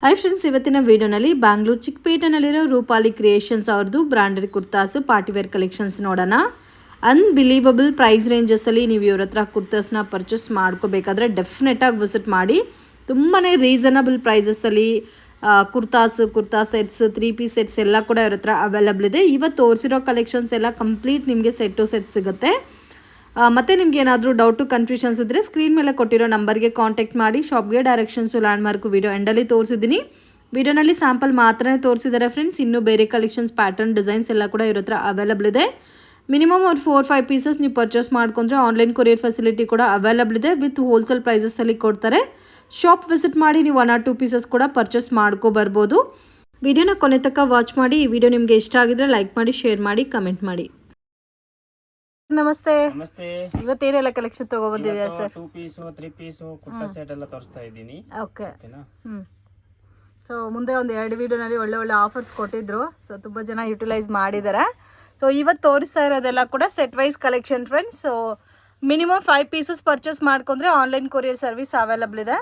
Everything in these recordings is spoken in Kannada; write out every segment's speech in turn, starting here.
ಹಾಯ್ ಫ್ರೆಂಡ್ಸ್, ಇವತ್ತಿನ ವಿಡಿಯೋನಲ್ಲಿ ಬ್ಯಾಂಗ್ಳೂರ್ ಚಿಕ್ಕಪೇಟೆನಲ್ಲಿರೋ ರೂಪಾಲಿ ಕ್ರಿಯೇಷನ್ಸ್ ಅವ್ರದ್ದು ಬ್ರಾಂಡೆಡ್ ಕುರ್ತಾಸು ಪಾರ್ಟಿವೇರ್ ಕಲೆಕ್ಷನ್ಸ್ ನೋಡೋಣ. ಅನ್ಬಿಲೀವಬಲ್ ಪ್ರೈಸ್ ರೇಂಜಸ್ಸಲ್ಲಿ ನೀವು ಇವ್ರ ಹತ್ರ ಕುರ್ತಾಸ್ನ ಪರ್ಚೇಸ್ ಮಾಡ್ಕೋಬೇಕಾದ್ರೆ ಡೆಫಿನೆಟಾಗಿ ವಿಸಿಟ್ ಮಾಡಿ. ತುಂಬಾ ರೀಸನಬಲ್ ಪ್ರೈಸಸ್ಸಲ್ಲಿ ಕುರ್ತಾ ಸೆಟ್ಸ್, 3 ಪೀಸ್ ಸೆಟ್ಸ್ ಎಲ್ಲ ಕೂಡ ಇವ್ರ ಹತ್ರ ಅವೈಲಬಲ್ ಇದೆ. ಇವತ್ತು ತೋರಿಸಿರೋ ಕಲೆಕ್ಷನ್ಸ್ ಎಲ್ಲ ಕಂಪ್ಲೀಟ್ ನಿಮಗೆ ಸೆಟ್ ಸಿಗುತ್ತೆ. ಮತ್ತು ನಿಮ್ಗೆ ಏನಾದರೂ ಡೌಟು ಕನ್ಫ್ಯೂಷನ್ಸ್ ಇದ್ದರೆ ಸ್ಕ್ರೀನ್ ಮೇಲೆ ಕೊಟ್ಟಿರೋ ನಂಬರ್ಗೆ ಕಾಂಟ್ಯಾಕ್ಟ್ ಮಾಡಿ. ಶಾಪ್ಗೆ ಡೈರೆಕ್ಷನ್ಸು ಲ್ಯಾಂಡ್ಮಾರ್ಕು ವಿಡಿಯೋ ಎಂಡಲ್ಲಿ ತೋರಿಸಿದ್ದೀನಿ. ವಿಡಿಯೋನಲ್ಲಿ ಸ್ಯಾಂಪಲ್ ಮಾತ್ರ ತೋರಿಸಿದ್ದಾರೆ ಫ್ರೆಂಡ್ಸ್. ಇನ್ನೂ ಬೇರೆ ಕಲೆಕ್ಷನ್ಸ್, ಪ್ಯಾಟರ್ನ್, ಡಿಸೈನ್ಸ್ ಎಲ್ಲ ಕೂಡ ಇವ್ರ ಹತ್ರ ಅವೈಲಬಲ್ ಇದೆ. ಮಿನಿಮಮ್ ಒಂದು 4-5 ಪೀಸಸ್ ನೀವು ಪರ್ಚೇಸ್ ಮಾಡ್ಕೊಂಡ್ರೆ ಆನ್ಲೈನ್ ಕೊರಿಯರ್ ಫೆಸಿಲಿಟಿ ಕೂಡ ಅವೈಲಬಲ್ ಇದೆ. ವಿತ್ ಹೋಲ್ಸೇಲ್ ಪ್ರೈಸಸ್ಸಲ್ಲಿ ಕೊಡ್ತಾರೆ. ಶಾಪ್ ವಿಸಿಟ್ ಮಾಡಿ ನೀವು 1 or 2 ಪೀಸಸ್ ಕೂಡ ಪರ್ಚೇಸ್ ಮಾಡ್ಕೋಬರ್ಬೋದು. ವಿಡಿಯೋನ ಕೊನೆ ತನಕ ವಾಚ್ ಮಾಡಿ. ಈ ವಿಡಿಯೋ ನಿಮಗೆ ಇಷ್ಟ ಆಗಿದ್ರೆ ಲೈಕ್ ಮಾಡಿ, ಶೇರ್ ಮಾಡಿ, ಕಮೆಂಟ್ ಮಾಡಿ. ನಮಸ್ತೆ. ಇವತ್ತೇನೆಲ್ಲ ಕಲೆಕ್ಷನ್ ತಗೊಬಂದಿದ್ದೀರಾ sir? 2 piece 3 piece kurta set ಎಲ್ಲ ತೋರಿಸ್ತಾ ಇದ್ದೀನಿ. ಓಕೆ. ಸೊ ಮುಂದೆ ಒಂದು 2 ವಿಡಿಯೋನಲ್ಲಿ ಒಳ್ಳೆ ಆಫರ್ಸ್ ಕೊಟ್ಟಿದ್ರು. ಸೊ ತುಂಬ ಜನ ಯುಟಿಲೈಸ್ ಮಾಡಿದ್ದಾರೆ. ಸೊ ಇವತ್ತು ತೋರಿಸ್ತಾ ಇರೋದೆಲ್ಲ ಕೂಡ set wise collection friends. So minimum 5 pieces purchase ಮಾಡ್ಕೊಂಡ್ರೆ ಆನ್ಲೈನ್ ಕೊರಿಯರ್ ಸರ್ವಿಸ್ ಅವೈಲಬಲ್ ಇದೆ.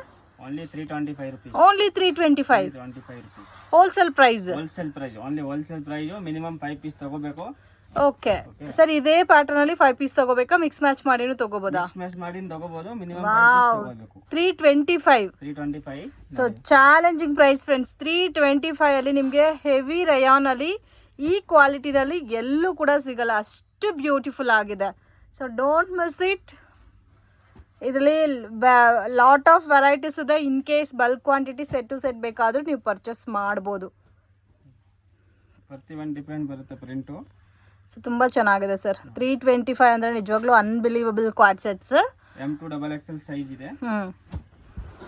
Only 325 rupees. Only 325 wholesale price. Only wholesale price. Minimum 5 piece ತಗೋಬೇಕು. ಓಕೆ ಸರ್, ಇದೇ ಪ್ಯಾಟರ್ನ್ ಅಲ್ಲಿ 5 ಪೀಸ್ ತಗೋಬೇಕಾ? ಮಿಕ್ಸ್ ಮ್ಯಾಚ್ ಮಾಡಿನೂ ತಗೋಬೋದಾ? ಮಿಕ್ಸ್ ಮ್ಯಾಚ್ ಮಾಡಿ ತಗೋಬಹುದು. ಮಿನಿಮಮ್ 5 ಪೀಸ್ ತಗೋಬೇಕು. 325. So challenging price friends. 325 ಅಲ್ಲಿ ನಿಮಗೆ ಹೆವಿ ರಯಾನ್ ಅಲ್ಲಿ ಈ ಕ್ವಾಲಿಟಿನಲ್ಲಿ ಎಲ್ಲೂ ಕೂಡ ಸಿಗಲ್ಲ. ಅಷ್ಟು ಬ್ಯೂಟಿಫುಲ್ ಆಗಿದೆ. So don't miss it. ಇದರಲ್ಲಿ ಲಾಟ್ ಆಫ್ ವೆರೈಟೀಸ್ ಇದೆ. In case bulk quantity set to set ಬೇಕಾದರೂ ನೀವು ಪರ್ಚೇಸ್ ಮಾಡ್ಬೋದು. ಪ್ರತಿ ಒಂದು ಡಿಫರೆಂಟ್ ಬರುತ್ತೆ ಪ್ರಿಂಟು. ಸೊ ತುಂಬ ಚೆನ್ನಾಗಿದೆ ಸರ್. 325 ಅಂದರೆ ನಿಜವಾಗ್ಲೂ unbelievable quad sets. M2XXL size ಇದೆ.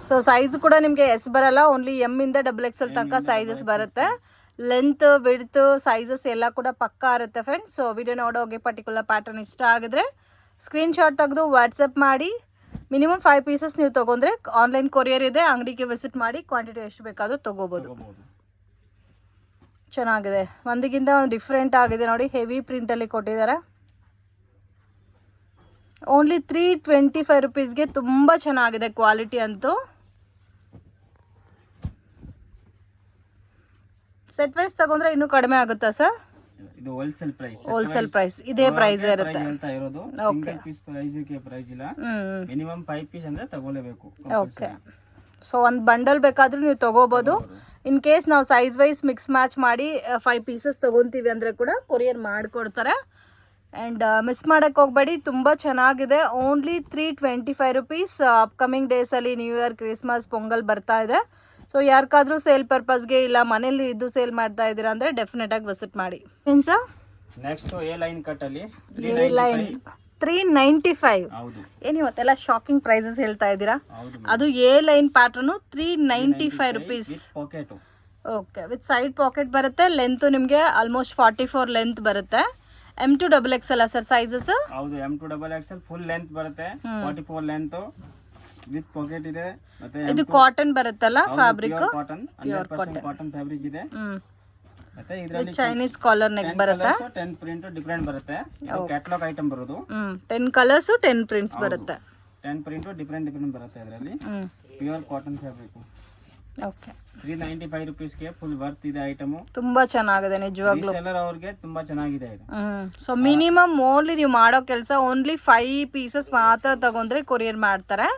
ಸೊ ಸೈಜ್ ಕೂಡ ನಿಮಗೆ ಎಸ್ ಬರಲ್ಲ. ಓನ್ಲಿ M ಇಂದ XXL ತನಕ ಸೈಜಸ್ ಬರುತ್ತೆ. ಲೆಂತ್, ವಿಡ್ತ್, ಸೈಜಸ್ ಎಲ್ಲ ಕೂಡ ಪಕ್ಕಾ ಇರುತ್ತೆ ಫ್ರೆಂಡ್ಸ್. ಸೊ ವಿಡಿಯೋ ನೋಡೋಗೆ ಪರ್ಟಿಕ್ಯುಲರ್ ಪ್ಯಾಟರ್ನ್ ಇಷ್ಟ ಆಗಿದ್ರೆ ಸ್ಕ್ರೀನ್ಶಾಟ್ ತೆಗೆದು ವಾಟ್ಸಪ್ ಮಾಡಿ. ಮಿನಿಮಮ್ 5 ಪೀಸಸ್ ನೀವು ತೊಗೊಂಡ್ರೆ ಆನ್ಲೈನ್ ಕೊರಿಯರ್ ಇದೆ. ಅಂಗಡಿಗೆ ವಿಸಿಟ್ ಮಾಡಿ ಕ್ವಾಂಟಿಟಿ ಎಷ್ಟು ಬೇಕಾದರೂ ತೊಗೋಬೋದು. ಚೆನ್ನಾಗಿದೆ. ಒಂದಿಗಿಂತ ಒಂದು ಡಿಫ್ರೆಂಟ್ ಆಗಿದೆ ನೋಡಿ. ಹೆವಿ ಪ್ರಿಂಟಲ್ಲಿ ಕೊಟ್ಟಿದ್ದಾರೆ. ಓನ್ಲಿ 325 ರುಪೀಸ್ಗೆ ತುಂಬ ಚೆನ್ನಾಗಿದೆ ಕ್ವಾಲಿಟಿ ಅಂತೂ. ಸೆಟ್ ವೈಸ್ ತಗೊಂಡ್ರೆ ಇನ್ನೂ ಕಡಿಮೆ ಆಗುತ್ತಾ ಸರ್? ಇದು ಹೋಲ್ಸೇಲ್ ಪ್ರೈಸ್. ಹೋಲ್ಸೇಲ್ ಪ್ರೈಸ್ ಇದೇ ಪ್ರೈಸ್ ಇರುತ್ತೆ. ಓಕೆ. ಪೀಸ್ ಪ್ರೈಸ್ ಇಲ್ಲ. ಮಿನಿಮಮ್ 5 ಪೀಸ್ ಅಂದ್ರೆ ತಗೊಳ್ಳೇಬೇಕು. ಓಕೆ. ಸೊ ಒಂದು ಬಂಡಲ್ ಬೇಕಾದರೂ ನೀವು ತೊಗೋಬೋದು. ಇನ್ ಕೇಸ್ ನಾವು ಸೈಜ್ ವೈಸ್ ಮಿಕ್ಸ್ ಮ್ಯಾಚ್ ಮಾಡಿ 5 ಪೀಸಸ್ ತೊಗೊತೀವಿ ಅಂದರೆ ಕೂಡ ಕೊರಿಯರ್ ಮಾಡಿಕೊಡ್ತಾರೆ. ಆ್ಯಂಡ್ ಮಿಸ್ ಮಾಡೋಕ್ಕೆ ಹೋಗಬೇಡಿ. ತುಂಬ ಚೆನ್ನಾಗಿದೆ. Only 325 rupees. ಅಪ್ಕಮಿಂಗ್ ಡೇಸಲ್ಲಿ ನ್ಯೂ ಇಯರ್, ಕ್ರಿಸ್ಮಸ್, ಪೊಂಗಲ್ ಬರ್ತಾ ಇದೆ. ಸೊ ಯಾರಿಗಾದ್ರೂ ಸೇಲ್ ಪರ್ಪಸ್ಗೆ ಇಲ್ಲ ಮನೇಲಿ ಇದ್ದು ಸೇಲ್ ಮಾಡ್ತಾ ಇದ್ದೀರಾ ಅಂದರೆ ಡೆಫಿನೆಟಾಗಿ ವಿಸಿಟ್ ಮಾಡಿ. ಏನು ಸರ್? ನೆಕ್ಸ್ಟ್ ಎ ಲೈನ್ ಕಟ್ಟಲ್ಲಿ 395. ಏನು ಇವತ್ತೆಲ್ಲ ಶಾಕಿಂಗ್ ಪ್ರೈಸಸ್ ಹೇಳ್ತಾ ಇದ್ದೀರಾ? ಅದು A line pattern 395 rupees. Okay. With side pocket ಬರುತ್ತೆ. ಲೆಂತ್ ನಿಮಗೆ ಆಲ್ಮೋಸ್ಟ್ 44 ಲೆಂತ್ ಬರುತ್ತೆ. M2XXL sir sizes? ಹೌದು, M2XXL ಫುಲ್ ಲೆಂತ್ ಬರುತ್ತೆ. 44 ಲೆಂತ್ ವಿತ್ ಪಾಕೆಟ್ ಇದೆ. ಮತ್ತೆ ಇದು ಕಾಟನ್ ಬರುತ್ತಲ್ಲ ಫ್ಯಾಬ್ರಿಕ್? ಕಾಟನ್, 100% ಕಾಟನ್ ಫ್ಯಾಬ್ರಿಕ್ ಇದೆ. ಮತ್ತೆ ಇದರಲ್ಲಿ ಚೈನೀಸ್ ಕಾಲರ್ ನೆಕ್ ಬರುತ್ತೆ. 10 ಪ್ರಿಂಟ್ ಡಿಫರೆಂಟ್ ಬರುತ್ತೆ. ಇದು ಕ್ಯಾಟಲಾಗ್ ಐಟಮ್ ಬರೋದು. 10 ಕಲರ್ಸ್ 10 ಪ್ರಿಂಟ್ಸ್ ಬರುತ್ತೆ. 10 ಪ್ರಿಂಟ್ ಡಿಫರೆಂಟ್ ಬರುತ್ತೆ ಇದರಲ್ಲಿ. Pure cotton fabric. ಓಕೆ. 395 ರುಪೀಸ್ಗೆ ಫುಲ್ ವರ್ತ್ ಇದೆ ಐಟಮ್. ತುಂಬಾ ಚೆನ್ನಾಗಿದೆ ನಿಜವಾಗ್ಲೂ. ಸೆಲ್ಲರ್ ಅವ್ರಿಗೆ ತುಂಬಾ ಚೆನ್ನಾಗಿದೆ ಇದು. ಸೊ ಮಿನಿಮಮ್ ಓನ್ಲಿ ನೀವು ಮಾಡೋ ಕೆಲಸ ಓನ್ಲಿ 5 ಪೀಸಸ್ ಮಾತ್ರ ತಗೊಂಡ್ರೆ ಕೊರಿಯರ್ ಮಾಡ್ತಾರೆ.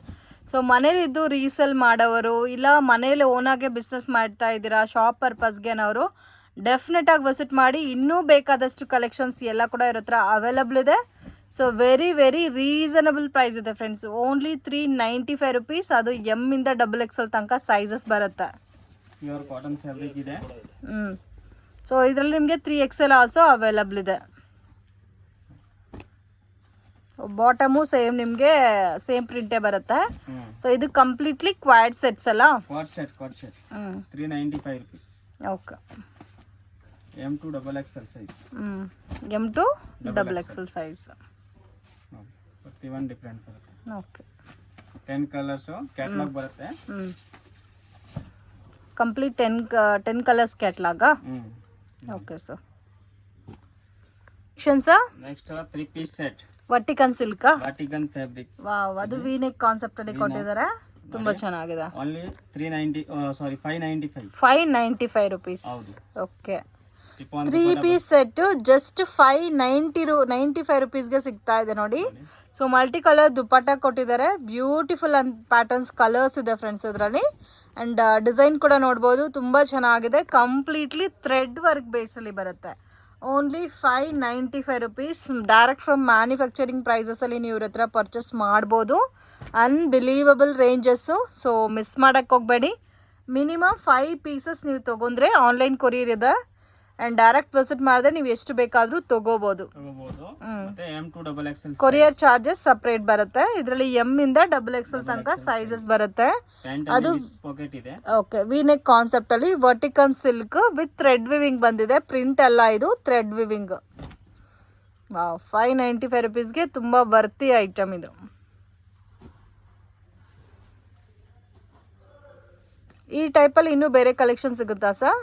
ಸೊ ಮನೇಲಿದ್ದು ರೀಸೇಲ್ ಮಾಡೋರು ಇಲ್ಲ ಮನೇಲಿ ಓನಾಗೆ ಬಿಸ್ನೆಸ್ ಮಾಡ್ತಾ ಇದ್ದೀರಾ ಶಾಪ್ ಪರ್ಪಸ್ಗೆನವರು ಡೆಫಿನೆಟಾಗಿ ವಿಸಿಟ್ ಮಾಡಿ. ಇನ್ನೂ ಬೇಕಾದಷ್ಟು ಕಲೆಕ್ಷನ್ಸ್ ಎಲ್ಲ ಕೂಡ ಇರೋ ಹತ್ರ ಅವೈಲಬಲ್ ಇದೆ. ಸೊ ವೆರಿ ರೀಸನಬಲ್ ಪ್ರೈಸ್ ಇದೆ ಫ್ರೆಂಡ್ಸ್. Only 395 rupees. ಅದು M ಇಂದ XXL ತನಕ ಸೈಜಸ್ ಬರುತ್ತೆ. ಪ್ಯೂರ್ ಕಾಟನ್ ಫ್ಯಾಬ್ರಿಕ್ ಇದೆ. ಸೊ ಇದರಲ್ಲಿ ನಿಮಗೆ 3XL ಆಲ್ಸೋ ಅವೈಲಬಲ್ ಇದೆ. ಬಾಟಮು ಸೇಮ್ ನಿಮಗೆ ಸೇಮ್ ಪ್ರಿಂಟೇ ಬರುತ್ತೆ. ಸೊ ಇದು ಕಂಪ್ಲೀಟ್ಲಿ ಕ್ವಾಡ್ ಸೆಟ್ಸ್ ಅಲ್ಲ? Co-ord set 395 rupees. Okay. M2XXL size. M2XXL size. ಪ್ರತಿ ಒಂದು ಡಿಫರೆಂಟ್ ಬರುತ್ತೆ. ಓಕೆ. 10 ಕಲರ್ಸ್ ಕ್ಯಾಟಲಾಗ್ ಬರುತ್ತೆ. Complete 10 colours catalogue. Okay sir. Next 3 piece set Vatican silk. Vatican fabric. Wow, ಅದು ವಿ ನೆಕ್ ಕಾನ್ಸೆಪ್ಟ್ ಅಲ್ಲಿ ಕೊಟ್ಟಿದ್ದಾರೆ. ತುಂಬಾ ಚೆನ್ನಾಗಿದೆ. Only 390 sorry 595. 595 ರುಪೀಸ್. ಹೌದು. Okay, chiffon 3 piece set just 595 ರುಪೀಸ್ಗೆ ಸಿಗ್ತಾ ಇದೆ ನೋಡಿ. ಸೊ ಮಲ್ಟಿ ಕಲರ್ ದುಪ್ಪಟ್ಟ ಕೊಟ್ಟಿದ್ದಾರೆ, ಬ್ಯೂಟಿಫುಲ್ ಅಂತ ಪ್ಯಾಟರ್ನ್ಸ್ ಕಲರ್ಸ್ ಇದೆ ಫ್ರೆಂಡ್ಸ್ ಇದರಲ್ಲಿ. ಆ್ಯಂಡ್ ಡಿಸೈನ್ ಕೂಡ ನೋಡ್ಬೋದು, ತುಂಬ ಚೆನ್ನಾಗಿದೆ. ಕಂಪ್ಲೀಟ್ಲಿ ಥ್ರೆಡ್ ವರ್ಕ್ ಬೇಸಲ್ಲಿ ಬರುತ್ತೆ. Only 595 rupees. Direct from manufacturing ಪ್ರೈಸಸಲ್ಲಿ ನೀವು ಇವ್ರ ಹತ್ರ ಪರ್ಚೇಸ್ ಮಾಡ್ಬೋದು. Unbelievable ranges. ಸೊ ಮಿಸ್ ಮಾಡೋಕ್ಕೆ ಹೋಗಬೇಡಿ. ಮಿನಿಮಮ್ 5 ಪೀಸಸ್ ನೀವು ತೊಗೊಂಡ್ರೆ ಆನ್ಲೈನ್ ಕೊರಿಯರ್ ಇದೆ. ಆ್ಯಂಡ್ ಡೈರೆಕ್ಟ್ ವಿಸಿಟ್ ಮಾಡಿದ್ರೆ ನೀವು ಎಷ್ಟು ಬೇಕಾದರೂ ತೊಗೋಬೋದು. ಮತ್ತೆ M2XXL ಕೊರಿಯರ್ ಚಾರ್ಜಸ್ ಸಪ್ರೇಟ್ ಬರುತ್ತೆ. ಇದರಲ್ಲಿ ಎಮ್ ಇಂದ XXL ತನಕ ಸೈಜಸ್ ಬರುತ್ತೆ. ಅದು ಪಾಕೆಟ್ ಇದೆ. ಓಕೆ, ವಿನೆಕ್ ಕಾನ್ಸೆಪ್ಟ್ ಅಲ್ಲಿ vertical silk with thread viewing ಬಂದಿದೆ. ಪ್ರಿಂಟ್ ಅಲ್ಲ, ಇದು ಥ್ರೆಡ್ ವಿವಿಂಗ್. ವಾವ್, 595 ರುಪೀಸ್ಗೆ ತುಂಬ ವರ್ತಿ ಐಟಮ್ ಇದು. ಈ ಟೈಪಲ್ಲಿ ಇನ್ನೂ ಬೇರೆ ಕಲೆಕ್ಷನ್ ಸಿಗುತ್ತಾ ಸರ್?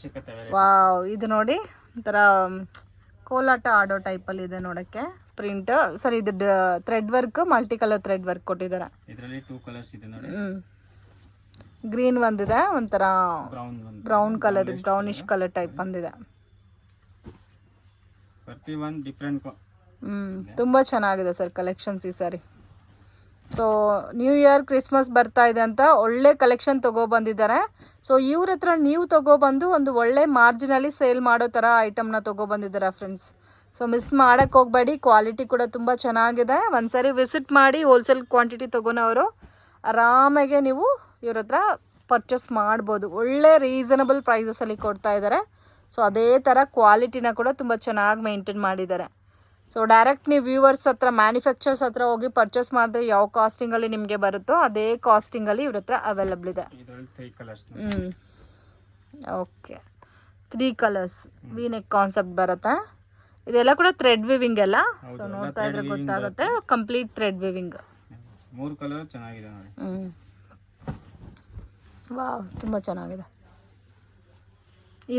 ಸಿಗುತ್ತೆ. ವಾವ್, ಇದು ನೋಡಿ ಒಂಥರ ಕೋಲಾಟ ಆಡೋ ಟೈಪಲ್ಲಿ ಇದೆ ನೋಡೋಕ್ಕೆ. ಪ್ರಿಂಟ್ ಸರ್, ಇದು thread work, multi colour thread work ಕೊಟ್ಟಿದ್ದಾರೆ. ಇದರಲ್ಲಿ 2 ಕಲರ್ಸ್ ಇದೆ ನೋಡಿ. ಗ್ರೀನ್ ಒಂದಿದೆ, ಒಂಥರ brown colour, brownish colour type ಬಂದಿದೆ. ಪ್ರತಿ ಒಂದು ಡಿಫ್ರೆಂಟ್. ತುಂಬ ಚೆನ್ನಾಗಿದೆ ಸರ್ ಕಲೆಕ್ಷನ್ಸ್ ಈ ಸಾರಿ. ಸೊ ನ್ಯೂ ಇಯರ್ ಕ್ರಿಸ್ಮಸ್ ಬರ್ತಾ ಇದೆ ಅಂತ ಒಳ್ಳೆ ಕಲೆಕ್ಷನ್ ತೊಗೊಬಂದಿದ್ದಾರೆ. ಸೊ ಇವ್ರ ಹತ್ರ ನೀವು ತೊಗೊಬಂದು ಒಂದು ಒಳ್ಳೆ ಮಾರ್ಜಿನಲ್ಲಿ ಸೇಲ್ ಮಾಡೋ ಥರ ಐಟಮ್ನ ತೊಗೊಬಂದಿದ್ದಾರೆ ಫ್ರೆಂಡ್ಸ್. ಸೊ ಮಿಸ್ ಮಾಡೋಕ್ಕೆ ಹೋಗಬೇಡಿ. ಕ್ವಾಲಿಟಿ ಕೂಡ ತುಂಬ ಚೆನ್ನಾಗಿದೆ. ಒಂದ್ಸರಿ ವಿಸಿಟ್ ಮಾಡಿ. ಹೋಲ್ಸೇಲ್ ಕ್ವಾಂಟಿಟಿ ತೊಗೊಳೋರು ಆರಾಮಾಗೆ ನೀವು ಇವ್ರ ಹತ್ರ ಪರ್ಚೇಸ್ ಮಾಡ್ಬೋದು. ಒಳ್ಳೆ ರೀಸನಬಲ್ ಪ್ರೈಸಸಲ್ಲಿ ಕೊಡ್ತಾ ಇದ್ದಾರೆ. ಸೊ ಅದೇ ಥರ ಕ್ವಾಲಿಟಿನ ಕೂಡ ತುಂಬ ಚೆನ್ನಾಗಿ ಮೇಂಟೈನ್ ಮಾಡಿದ್ದಾರೆ. ಸೊ ಡೈರೆಕ್ಟ್ ನೀವು ವ್ಯೂವರ್ಸ್ ಹತ್ರ, ಮ್ಯಾನುಫ್ಯಾಕ್ಚರ್ಸ್ ಹತ್ರ ಹೋಗಿ ಪರ್ಚೇಸ್ ಮಾಡಿದ್ರೆ ಯಾವ ಕಾಸ್ಟಿಂಗಲ್ಲಿ ನಿಮಗೆ ಬರುತ್ತೋ ಅದೇ ಕಾಸ್ಟಿಂಗಲ್ಲಿ ಇವ್ರ ಹತ್ರ ಅವೈಲಬಲ್ ಇದೆ. ಓಕೆ, 3 ಕಲರ್ಸ್ ವಿನೆಕ್ ಕಾನ್ಸೆಪ್ಟ್ ಬರುತ್ತೆ. ಇದೆಲ್ಲ ಕೂಡ ಥ್ರೆಡ್ ವಿವಿಂಗ್ ಎಲ್ಲ. ಸೊ ನೋಡ್ತಾ ಇದ್ರೆ ಗೊತ್ತಾಗುತ್ತೆ, ಕಂಪ್ಲೀಟ್ ಥ್ರೆಡ್ ವಿವಿಂಗ್. 3 ಕಲರ್ ಚೆನ್ನಾಗಿದೆ ನೋಡಿ. ವಾವ್, ತುಂಬ ಚೆನ್ನಾಗಿದೆ.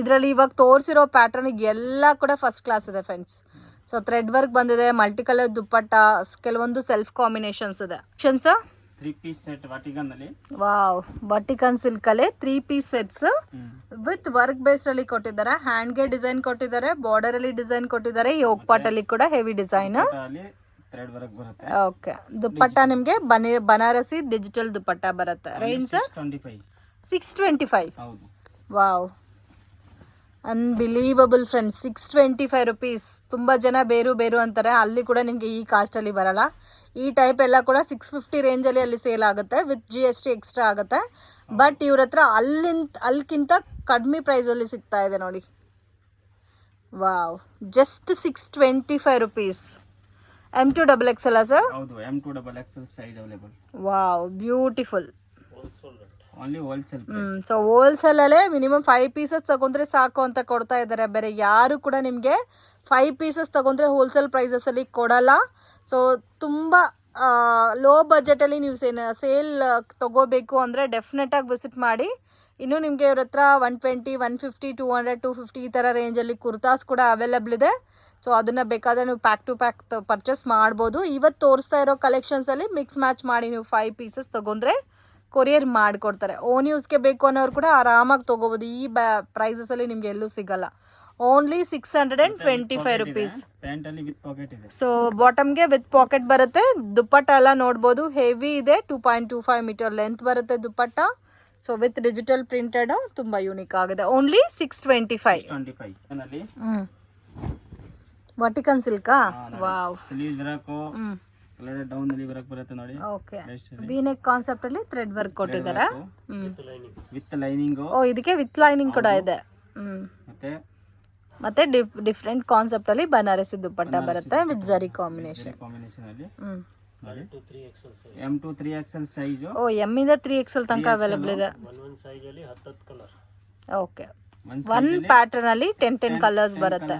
ಇದರಲ್ಲಿ ಇವಾಗ ತೋರಿಸಿರೋ ಪ್ಯಾಟರ್ನಿಗೆ ಎಲ್ಲ ಕೂಡ ಫಸ್ಟ್ ಕ್ಲಾಸ್ ಇದೆ ಫ್ರೆಂಡ್ಸ್. ಸೊ ಥ್ರೆಡ್ ವರ್ಕ್ ಬಂದಿದೆ, ಮಲ್ಟಿ ಕಲರ್ ದುಪ್ಪಟ್ಟ, ಕೆಲವೊಂದು ಸೆಲ್ಫ್ ಕಾಂಬಿನೇಷನ್ಸ್ ಇದೆ. 3 ಪೀಸ್ ಸೆಟ್ ವಾಟಿಕನ್ ಅಲ್ಲಿ. ವಾವ್, ವಾಟಿಕನ್ ಸಿಲ್ಕ್ ಅಲ್ಲಿ 3 piece sets with work based ಅಲ್ಲಿ ಕೊಟ್ಟಿದ್ದಾರೆ. ಹ್ಯಾಂಡ್ಗೆ ಡಿಸೈನ್ ಕೊಟ್ಟಿದ್ದಾರೆ, ಬಾರ್ಡರ್ ಅಲ್ಲಿ ಡಿಸೈನ್ ಕೊಟ್ಟಿದ್ದಾರೆ. ಯೋಗ್ ಪಾಟ್ ಅಲ್ಲಿ ಕೂಡ ಹೆವಿ ಡಿಸೈನ್. ಥ್ರೆಡ್ ವರ್ಕ್ ಬರುತ್ತೆ. ಓಕೆ, ದುಪ್ಪಟ್ಟ ನಿಮಗೆ ಬನಾರಸಿ ಡಿಜಿಟಲ್ ದುಪ್ಪಟ್ಟ ಬರುತ್ತೆ. ರೇಂಜ್ 625. ಹೌದು. Wow, unbelievable friends. 625 ರುಪೀಸ್. ತುಂಬ ಜನ ಬೇರು ಅಂತಾರೆ, ಅಲ್ಲಿ ಕೂಡ ನಿಮಗೆ ಈ ಕಾಸ್ಟಲ್ಲಿ ಬರಲ್ಲ. ಈ ಟೈಪ್ ಎಲ್ಲ ಕೂಡ 650 ರೇಂಜಲ್ಲಿ ಅಲ್ಲಿ ಸೇಲ್ ಆಗುತ್ತೆ, ವಿತ್ GST ಎಕ್ಸ್ಟ್ರಾ ಆಗುತ್ತೆ. ಬಟ್ ಇವ್ರ ಹತ್ರ ಅಲ್ಲಿಗಿಂತ ಕಡಿಮೆ ಪ್ರೈಸಲ್ಲಿ ಸಿಗ್ತಾ ಇದೆ ನೋಡಿ. Wow, just 625 rupees. M2XXL sir? ಹೌದು, M2XXL size available. Wow, beautiful. Only wholesale. So ಹೋಲ್ಸೇಲಲ್ಲೇ ಮಿನಿಮಮ್ 5 ಪೀಸಸ್ ತಗೊಂಡ್ರೆ ಸಾಕು ಅಂತ ಕೊಡ್ತಾ ಇದ್ದಾರೆ. ಬೇರೆ ಯಾರು ಕೂಡ ನಿಮಗೆ 5 ಪೀಸಸ್ ತಗೊಂಡ್ರೆ ಹೋಲ್ಸೇಲ್ ಪ್ರೈಸಸಲ್ಲಿ ಕೊಡಲ್ಲ. ಸೊ ತುಂಬ ಲೋ ಬಜೆಟಲ್ಲಿ ನೀವು ಸೇಲ್ ತಗೋಬೇಕು ಅಂದರೆ ಡೆಫಿನೆಟಾಗಿ ವಿಸಿಟ್ ಮಾಡಿ. ಇನ್ನು ನಿಮಗೆ ಇವ್ರ ಹತ್ರ 120, 150, 200, 250 ಈ ಥರ ರೇಂಜಲ್ಲಿ ಕುರ್ತಾಸ್ ಕೂಡ ಅವೈಲಬಲ್ ಇದೆ. ಸೊ ಅದನ್ನು ಬೇಕಾದರೆ ನೀವು ಪ್ಯಾಕ್ ಟು ಪ್ಯಾಕ್ ಪರ್ಚೇಸ್ ಮಾಡ್ಬೋದು. ಇವತ್ತು ತೋರಿಸ್ತಾ ಇರೋ ಕಲೆಕ್ಷನ್ಸಲ್ಲಿ ಮಿಕ್ಸ್ ಮ್ಯಾಚ್ ಮಾಡಿ ನೀವು 5 ಪೀಸಸ್ ತೊಗೊಂಡ್ರೆ ಕೊರಿಯರ್ ಮಾಡಿಕೊಡ್ತಾರೆ. ಓನ್ ಯೂಸ್ಗೆ ಬೇಕು ಅನ್ನೋರು ಕೂಡ ಆರಾಮಾಗಿ ತೊಗೋಬೋದು. ಈ ಪ್ರೈಸಸಲ್ಲಿ ನಿಮಗೆ ಎಲ್ಲೂ ಸಿಗಲ್ಲ. Only 625 rupees. ಸೊ ಬಾಟಮ್ಗೆ ವಿತ್ ಪಾಕೆಟ್ ಬರುತ್ತೆ. ದುಪ್ಪಟ್ಟ ಎಲ್ಲ ನೋಡ್ಬೋದು, ಹೆವಿ ಇದೆ. 2.25 ಮೀಟರ್ ಲೆಂತ್ ಬರುತ್ತೆ dupatta. So with digital printed, ತುಂಬ ಯೂನಿಕ್ ಆಗಿದೆ. ಓನ್ಲಿ 625. ವರ್ಟಿಕಲ್ ಸಿಲ್ಕಾ? ವಾವ್. ಡೌನ್ ಅಲ್ಲಿ ವರ್ಕ್ ಬರುತ್ತೆ ನೋಡಿ. ಓಕೆ, ವಿನೆಕ್ ಕಾನ್ಸೆಪ್ಟ್ ಅಲ್ಲಿ ಥ್ರೆಡ್ ವರ್ಕ್ ಕೊಟ್ಟಿದ್ದಾರೆ. With lining. ಓ, ಇದಕ್ಕೆ ವಿತ್ ಲೈನಿಂಗ್ ಕೂಡ ಇದೆ. ಮತ್ತೆ ಡಿಫ್ರೆಂಟ್ ಕಾನ್ಸೆಪ್ಟ್ ಅಲ್ಲಿ ಬನಾರಸಿ ದುಪ್ಪಟ್ಟ ಬರುತ್ತೆ ವಿತ್ ಜರಿ ಕಾಂಬಿನೇಷನ್ ಅಲ್ಲಿ. M2XXL size. ಓ, M ಇಂದ 3XL ತನಕ ಅವೈಲಬಲ್ ಇದೆ. ಓಕೆ, ಒನ್ ಪ್ಯಾಟರ್ನ್ ಅಲ್ಲಿ 10 ಕಲರ್ಸ್ ಬರುತ್ತೆ.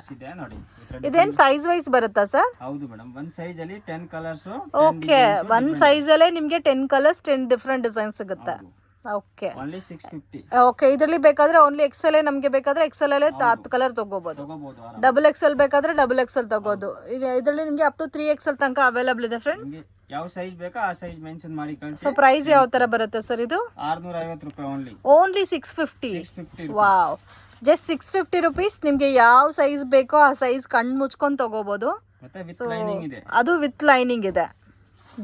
ಇದೇನ್ ಸೈಜ್ ವೈಸ್ ಬರುತ್ತಾ ಸರ್? ಹೌದು ಮೇಡಮ್, ಒಂದ್ ಸೈಜ್ ಅಲ್ಲಿ 10 ಕಲರ್ಸ್. ಓಕೆ, ಒಂದ್ ಸೈಜ್ ಅಲ್ಲೇ ನಿಮ್ಗೆ 10 ಕಲರ್ಸ್ 10 ಡಿಫ್ರೆಂಟ್ ಡಿಸೈನ್ ಸಿಗುತ್ತೆ. Okay, only 650. ಓಕೆ, ಇದರಲ್ಲಿ ಬೇಕಾದ್ರೆ ಓನ್ಲಿ XL ನಮಗೆ ಬೇಕಾದ್ರೆ XL ಅಲ್ಲೇ 10 ಕಲರ್ ತಗೋಬಹುದು. XXL ಬೇಕಾದ್ರೆ XXL ತಗೋದು. ಇದರಲ್ಲಿ ನಿಮಗೆ ಅಪ್ ಟು 3XL ತನಕ ಅವೈಲಬಲ್ ಇದೆ ಫ್ರೆಂಡ್ಸ್. ಯಾವ ಸೈಜ್ ಬೇಕೋ ಆ ಸೈಜ್ ಮೆನ್ಷನ್ ಮಾಡಿ ಕಳಿಸಿ. ಸೊ ಪ್ರೈಸ್ ಯಾವ ತರ ಬರುತ್ತೆ ಸರ್ ಇದು? 650 ರೂಪಾಯಿ only. Only 650. 650. Wow, just 650 rupees. ನಿಮಗೆ ಯಾವ ಸೈಜ್ ಬೇಕೋ ಆ ಸೈಜ್ ಕಣ್ಣು ಮುಚ್ಕೊಂಡು ತಗೋಬೋದು. ಮತ್ತೆ ವಿತ್ ಲೈನಿಂಗ್ ಇದೆ. ಅದು ವಿತ್ ಲೈನಿಂಗ್ ಇದೆ.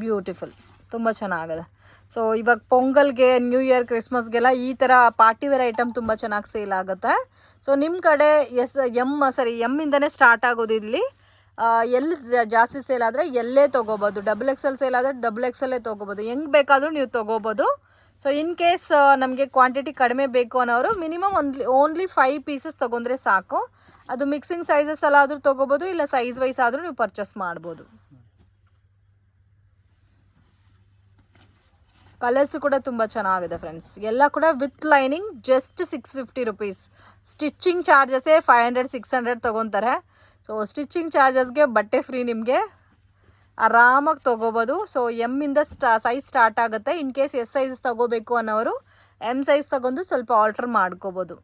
ಬ್ಯೂಟಿಫುಲ್, ತುಂಬ ಚೆನ್ನಾಗಿದೆ. ಸೊ ಇವಾಗ ಪೊಂಗಲ್ಗೆ, ನ್ಯೂ ಇಯರ್, ಕ್ರಿಸ್ಮಸ್ಗೆಲ್ಲ ಈ ಥರ ಪಾರ್ಟಿ ವೇರ್ ಐಟಮ್ ತುಂಬ ಚೆನ್ನಾಗಿ ಸೇಲ್ ಆಗುತ್ತೆ. ಸೊ ನಿಮ್ಮ ಕಡೆ ಎಮ್ಮಿಂದನೇ ಸ್ಟಾರ್ಟ್ ಆಗೋದು ಇಲ್ಲಿ. ಎಲ್ಲಿ ಜಾಸ್ತಿ ಸೇಲ್ ಆದರೆ ಎಲ್ಲೇ ತೊಗೋಬೋದು. XXL ಸೇಲ್ ಆದರೆ XXL ತೊಗೋಬೋದು. ಹೆಂಗೆ ಬೇಕಾದರೂ ನೀವು ತೊಗೋಬೋದು. ಸೊ ಇನ್ ಕೇಸ್ ನಮಗೆ ಕ್ವಾಂಟಿಟಿ ಕಡಿಮೆ ಬೇಕು ಅನ್ನೋರು ಮಿನಿಮಮ್ ಓನ್ಲಿ 5 ಪೀಸಸ್ ತೊಗೊಂಡ್ರೆ ಸಾಕು. ಅದು ಮಿಕ್ಸಿಂಗ್ ಸೈಜಸ್ ಎಲ್ಲ ಆದರೂ ತೊಗೋಬೋದು, ಇಲ್ಲ ಸೈಜ್ ವೈಸ್ ಆದರೂ ನೀವು ಪರ್ಚೇಸ್ ಮಾಡ್ಬೋದು. ಕಲರ್ಸು ಕೂಡ ತುಂಬ ಚೆನ್ನಾಗಿದೆ ಫ್ರೆಂಡ್ಸ್. ಎಲ್ಲ ಕೂಡ with lining, just 650 rupees. Stitching ಚಾರ್ಜಸ್ಸೇ 500-600 ತೊಗೊತಾರೆ. ಸೊ ಸ್ಟಿಚ್ಚಿಂಗ್ ಚಾರ್ಜಸ್ಗೆ ಬಟ್ಟೆ ಫ್ರೀ, ನಿಮಗೆ ಆರಾಮಾಗಿ ತೊಗೋಬೋದು. ಸೊ ಎಮ್ಮಿಂದ ಸೈಜ್ ಸ್ಟಾರ್ಟ್ ಆಗುತ್ತೆ. ಇನ್ ಕೇಸ್ ಎಸ್ ಸೈಜ್ ತೊಗೋಬೇಕು ಅನ್ನೋರು ಎಮ್ ಸೈಜ್ ತೊಗೊಂಡು ಸ್ವಲ್ಪ ಆಲ್ಟರ್ ಮಾಡ್ಕೋಬೋದು.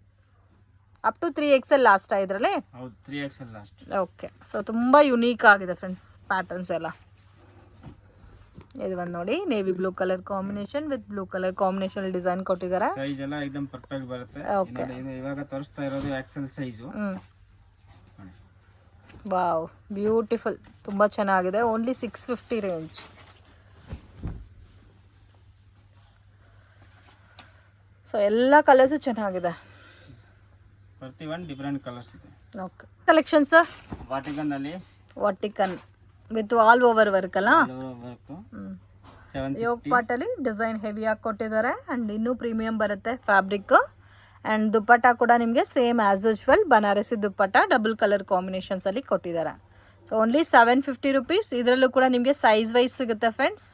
ಅಪ್ ಟು 3XL ಲಾಸ್ಟ್ ಇದರಲ್ಲಿ. ಹೌದು, 3XL ಲಾಸ್ಟ್. ಓಕೆ, ಸೊ ತುಂಬ ಯುನೀಕ್ ಆಗಿದೆ ಫ್ರೆಂಡ್ಸ್ ಪ್ಯಾಟರ್ನ್ಸ್ ಎಲ್ಲ. ಇದು ಒಂದು ನೋಡಿ, navy blue colour combination with blue colour combination design ಕೊಟ್ಟಿದ್ದಾರೆ. ಸೈಜ್ ಎಲ್ಲ एकदम ಪರ್ಫೆಕ್ಟ್ ಬರುತ್ತೆ. ಇದು ಇವಾಗ ತೋರಿಸ್ತಾ ಇರೋದು XL ಸೈಜ್. ವಾವ್, ಬ್ಯೂಟಿಫುಲ್, ತುಂಬ ಚೆನ್ನಾಗಿದೆ. Only 650 range. ಸೊ ಎಲ್ಲ ಕಲರ್ಸು ಚೆನ್ನಾಗಿದೆ. ಪ್ರತಿ ಒಂದು ಡಿಫರೆಂಟ್ ಕಲರ್ಸ್ ಇದೆ. ಓಕೆ, ಕಲೆಕ್ಷನ್ಸ್ ವಾಟಿಕನ್ ಅಲ್ಲಿ ವಾಟಿಕನ್ ವಿತ್ ಆಲ್ ಓವರ್ ವರ್ಕ್ ಅಲ್ಲ. ಯೋಗ್ ಪಾಟಲ್ಲಿ ಡಿಸೈನ್ ಹೆವಿಯಾಗಿ ಕೊಟ್ಟಿದ್ದಾರೆ. ಆ್ಯಂಡ್ ಇನ್ನೂ ಪ್ರೀಮಿಯಂ ಬರುತ್ತೆ ಫ್ಯಾಬ್ರಿಕ್. ಆ್ಯಂಡ್ ದುಪ್ಪಟ್ಟ ಕೂಡ ನಿಮಗೆ ಸೇಮ್ ಆ್ಯಸ್ ಯೂಶ್ವಲ್ ಬನಾರಸಿ ದುಪ್ಪಟ್ಟ ಡಬಲ್ ಕಲರ್ ಕಾಂಬಿನೇಷನ್ಸಲ್ಲಿ ಕೊಟ್ಟಿದ್ದಾರೆ. So only 750 rupees. ಇದರಲ್ಲೂ ಕೂಡ ನಿಮಗೆ ಸೈಜ್ ವೈಸ್ ಸಿಗುತ್ತೆ friends.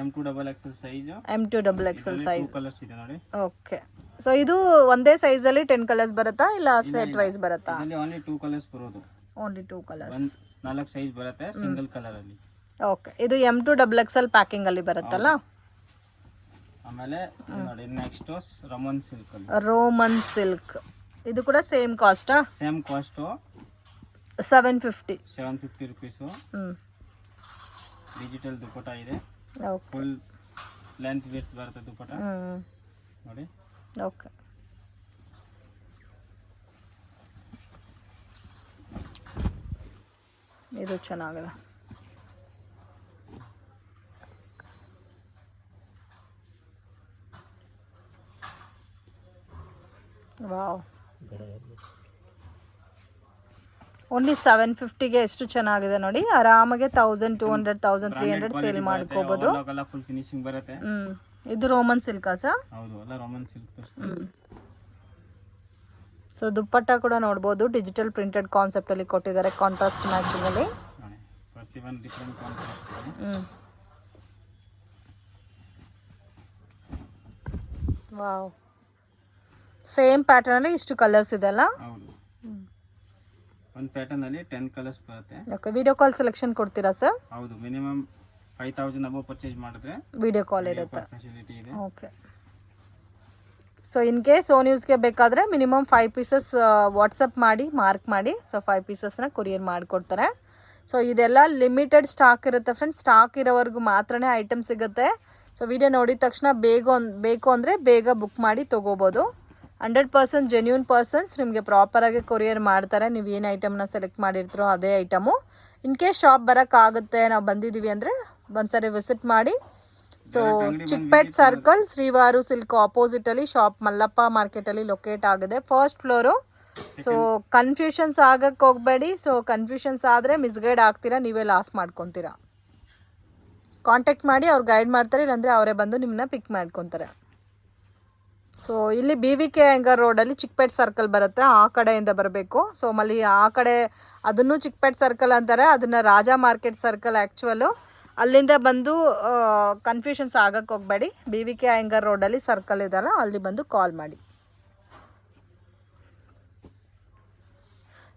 M2XXL size, M2XXL size. Colours ಇದೆ ನೋಡಿ. ಓಕೆ, ಸೊ ಇದು ಒಂದೇ ಸೈಜಲ್ಲಿ 10 ಕಲರ್ಸ್ ಬರುತ್ತಾ, ಇಲ್ಲ ಸೆಟ್ ವೈಸ್ ಬರುತ್ತಾ? ಇದರಲ್ಲಿ ಓನ್ಲಿ 2 ಕಲರ್ಸ್ ಬರೋದು. Only 2 colours. 4 ಸೈಜ್ ಬರುತ್ತೆ ಸಿಂಗಲ್ ಕಲರ್ ಅಲ್ಲಿ. ಓಕೆ, ಇದು M2XXL ಪ್ಯಾಕಿಂಗ್ ಅಲ್ಲಿ ಬರುತ್ತಲ್ಲ. ಆಮೇಲೆ ನೋಡಿ ನೆಕ್ಸ್ಟ್ ರೋಮನ್ ಸಿಲ್ಕ್ ಅಲ್ಲಿ. ರೋಮನ್ ಸಿಲ್ಕ್, ಇದು ಕೂಡ ಸೇಮ್ ಕಾಸ್ಟಾ? Same cost 750 rupees. Digital dupatta ಇದೆ. ಓಕೆ, ಫುಲ್ ಲೆಂತ್ ವಿಡ್ತ್ ಬರುತ್ತೆ ದುಪ್ಪಟ್ಟ ನೋಡಿ. ಓಕೆ, ಇದು ಚೆನ್ನಾಗಿದೆ. ವಾವ್, ಓನ್ಲಿ 750ಗೆ ಎಷ್ಟು ಚೆನ್ನಾಗಿದೆ ನೋಡಿ. ಆರಾಮಾಗಿ 1200 1300 ಸೇಲ್ ಮಾಡ್ಕೋಬಹುದು. ಫುಲ್ ಫಿನಿಶಿಂಗ್ ಬರುತ್ತೆ. ಇದು ರೋಮನ್ ಸಿಲ್ಕಾ ಸರ್? ಹೌದು, ಎಲ್ಲ ರೋಮನ್ ಸಿಲ್ಕ್. ಸೊ ದುಪ್ಪಟ್ಟ ಕೂಡ ನೋಡ್ಬೋದು, ಡಿಜಿಟಲ್ ಪ್ರಿಂಟೆಡ್ ಕಾನ್ಸೆಪ್ಟ್ ಅಲ್ಲಿ ಕೊಟ್ಟಿದ್ದಾರೆ, ಕಾಂಟ್ರಾಸ್ಟ್ ಮ್ಯಾಚಿಂಗ್ ಅಲ್ಲಿ. ಪ್ರತಿಯೊಂದು different concept. Wow, same pattern ಅಲ್ಲಿ ಇಷ್ಟು ಕಲರ್ಸ್ ಇದೆ ಅಲ್ಲ? ಹೌದು, ಒಂದು ಪ್ಯಾಟರ್ನ್ ಅಲ್ಲಿ 10 ಕಲರ್ಸ್ ಬರುತ್ತೆ. ಓಕೆ, ವಿಡಿಯೋ ಕಾಲ್ ಸೆಲೆಕ್ಷನ್ ಕೊಡ್ತೀರಾ ಸರ್? ಹೌದು, ಮಿನಿಮಮ್ 5000 ಅಬೋ ಪರ್ಚೇಸ್ ಮಾಡಿದ್ರೆ ವಿಡಿಯೋ ಕಾಲ್ ಇರುತ್ತೆ. ಫೆಸಿಲಿಟಿ ಇದೆ. ಓಕೆ, ಸೊ ಇನ್ ಕೇಸ್ ನ್ಯೂಸ್ಗೆ ಬೇಕಾದರೆ ಮಿನಿಮಮ್ 5 ಪೀಸಸ್ ವಾಟ್ಸಪ್ ಮಾಡಿ ಮಾರ್ಕ್ ಮಾಡಿ. ಸೊ 5 ಪೀಸಸ್ನ ಕೊರಿಯರ್ ಮಾಡಿಕೊಡ್ತಾರೆ. ಸೊ ಇದೆಲ್ಲ ಲಿಮಿಟೆಡ್ ಸ್ಟಾಕ್ ಇರುತ್ತೆ ಫ್ರೆಂಡ್ಸ್. ಸ್ಟಾಕ್ ಇರೋವರೆಗೂ ಮಾತ್ರನೇ ಐಟಮ್ ಸಿಗುತ್ತೆ. ಸೊ ವಿಡಿಯೋ ನೋಡಿದ ತಕ್ಷಣ ಬೇಕು ಅಂದರೆ ಬೇಗ ಬುಕ್ ಮಾಡಿ ತೊಗೋಬೋದು. 100% ಜೆನ್ಯೂನ್ ಪರ್ಸನ್ಸ್ ನಿಮಗೆ ಪ್ರಾಪರಾಗಿ ಕೊರಿಯರ್ ಮಾಡ್ತಾರೆ. ನೀವು ಏನು ಐಟಮ್ನ ಸೆಲೆಕ್ಟ್ ಮಾಡಿರ್ತೀರೋ ಅದೇ ಐಟಮು. ಇನ್ ಕೇಸ್ ಶಾಪ್ ಬರೋಕ್ಕಾಗುತ್ತೆ, ನಾವು ಬಂದಿದ್ದೀವಿ ಅಂದರೆ ಒಂದ್ಸರಿ ವಿಸಿಟ್ ಮಾಡಿ. So Chickpet circle Srivaru silk ಆಪೋಸಿಟಲ್ಲಿ ಶಾಪ್ ಮಲ್ಲಪ್ಪ ಮಾರ್ಕೆಟಲ್ಲಿ ಲೊಕೇಟ್ ಆಗಿದೆ, ಫಸ್ಟ್ ಫ್ಲೋರು. ಸೊ ಕನ್ಫ್ಯೂಷನ್ಸ್ ಆಗಕ್ಕೆ ಹೋಗಬೇಡಿ. ಸೊ ಕನ್ಫ್ಯೂಷನ್ಸ್ ಆದರೆ ಮಿಸ್ಗೈಡ್ ಆಗ್ತೀರಾ, ನೀವೇ ಲಾಸ್ ಮಾಡ್ಕೊತೀರಾ. ಕಾಂಟ್ಯಾಕ್ಟ್ ಮಾಡಿ, ಅವ್ರು ಗೈಡ್ ಮಾಡ್ತಾರೆ, ಇಲ್ಲಾಂದರೆ ಅವರೇ ಬಂದು ನಿಮ್ಮನ್ನ ಪಿಕ್ ಮಾಡ್ಕೊತಾರೆ. ಸೊ ಇಲ್ಲಿ BVK ಅಯ್ಯಂಗಾರ್ ರೋಡಲ್ಲಿ ಚಿಕ್ಪೇಟ್ ಸರ್ಕಲ್ ಬರುತ್ತೆ, ಆ ಕಡೆಯಿಂದ ಬರಬೇಕು. ಸೊ ಮಲ್ಲಿ ಆ ಕಡೆ ಅದನ್ನು ಚಿಕ್ಪೇಟ್ ಸರ್ಕಲ್ ಅಂತಾರೆ, ಅದನ್ನು ರಾಜಾ ಮಾರ್ಕೆಟ್ ಸರ್ಕಲ್ ಆ್ಯಕ್ಚುವಲ್ಲು. ಅಲ್ಲಿಂದ ಬಂದು ಕನ್ಫ್ಯೂಷನ್ಸ್ ಆಗಕ್ಕೆ ಹೋಗಬೇಡಿ. BVK ಅಯ್ಯಂಗಾರ್ ರೋಡಲ್ಲಿ ಸರ್ಕಲ್ ಇದೆಯಲ್ಲ, ಅಲ್ಲಿ ಬಂದು ಕಾಲ್ ಮಾಡಿ.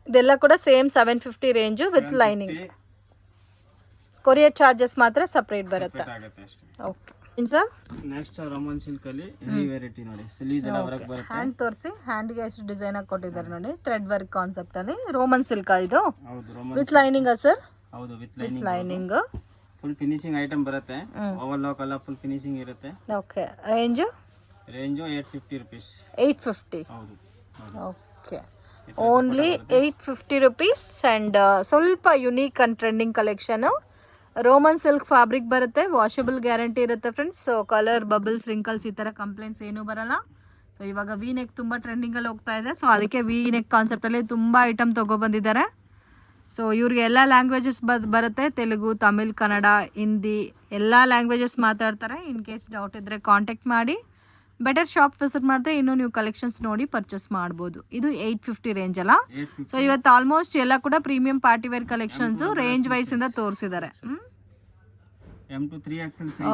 ಇದೆಲ್ಲ ಕೂಡ same 750 range with lining. Courier charges ಮಾತ್ರ ಸಪ್ರೇಟ್ ಬರುತ್ತೆ. Okay sir, next Roman silk ಅಲ್ಲಿ ಹೆವಿ ವೆರೈಟಿ ನೋಡಿ. ಸ್ಲೀವ್ಸ್ ಎಲ್ಲ ಹೊರಗೆ ಬರುತ್ತೆ. ಹ್ಯಾಂಡ್ ತೋರಿಸಿ, ಹ್ಯಾಂಡ್ಗೆ ಎಷ್ಟು ಡಿಸೈನ್ ಆಗಿ ಕೊಟ್ಟಿದ್ದಾರೆ ನೋಡಿ, ಥ್ರೆಡ್ ವರ್ಕ್ ಕಾನ್ಸೆಪ್ಟ್ ಅಲ್ಲಿ. ರೋಮನ್ ಸಿಲ್ಕ್ ಇದು ಹೌದು, ರೋಮನ್ ವಿತ್ ಲೈನಿಂಗ್ ಸರ್? ಹೌದು, with lining. Full finishing item ಬರುತ್ತೆ, ಓವರ್ಲಾಕ್ ಎಲ್ಲ ಫುಲ್ ಫಿನಿಶಿಂಗ್ ಇರುತ್ತೆ. Okay, range range 850 rupees. 850. ಹೌದು. Okay, only 850 rupees. ಆ್ಯಂಡ್ ಸ್ವಲ್ಪ unique and trending collection. Roman silk fabric ಬರುತ್ತೆ, ವಾಷಬಲ್ ಗ್ಯಾರಂಟಿ ಇರುತ್ತೆ friends. So colour, bubbles, wrinkles ಈ ಥರ ಕಂಪ್ಲೇಂಟ್ಸ್ ಏನೂ ಬರಲ್ಲ. ಸೊ ಇವಾಗ ವಿ ನೆಕ್ ತುಂಬ ಟ್ರೆಂಡಿಂಗಲ್ಲಿ ಹೋಗ್ತಾ ಇದೆ. ಸೊ ಅದಕ್ಕೆ ವಿ ನೆಕ್ ಕಾನ್ಸೆಪ್ಟಲ್ಲಿ ತುಂಬ ಐಟಮ್ ತೊಗೊಬಂದಿದ್ದಾರೆ. ಸೊ ಇವ್ರಿಗೆ ಎಲ್ಲ ಲ್ಯಾಂಗ್ವೇಜಸ್ ಬರುತ್ತೆ, ತೆಲುಗು, ತಮಿಳ್, ಕನ್ನಡ, ಹಿಂದಿ ಎಲ್ಲ ಲ್ಯಾಂಗ್ವೇಜಸ್ ಮಾತಾಡ್ತಾರೆ. ಇನ್ ಕೇಸ್ ಡೌಟ್ ಇದ್ದರೆ ಕಾಂಟ್ಯಾಕ್ಟ್ ಮಾಡಿ. ಬೆಟರ್ ಶಾಪ್ ವಿಸಿಟ್ ಮಾಡಿದ್ರೆ ಇನ್ನೂ ನೀವು ಕಲೆಕ್ಷನ್ಸ್ ನೋಡಿ ಪರ್ಚೇಸ್ ಮಾಡ್ಬೋದು. ಇದು 850 ರೇಂಜ್ ಅಲ್ಲ. ಸೊ ಇವತ್ತು ಆಲ್ಮೋಸ್ಟ್ ಎಲ್ಲ ಕೂಡ ಪ್ರೀಮಿಯಂ ಪಾರ್ಟಿವೇರ್ ಕಲೆಕ್ಷನ್ಸು ರೇಂಜ್ ವೈಸಿಂದ ತೋರಿಸಿದ್ದಾರೆ.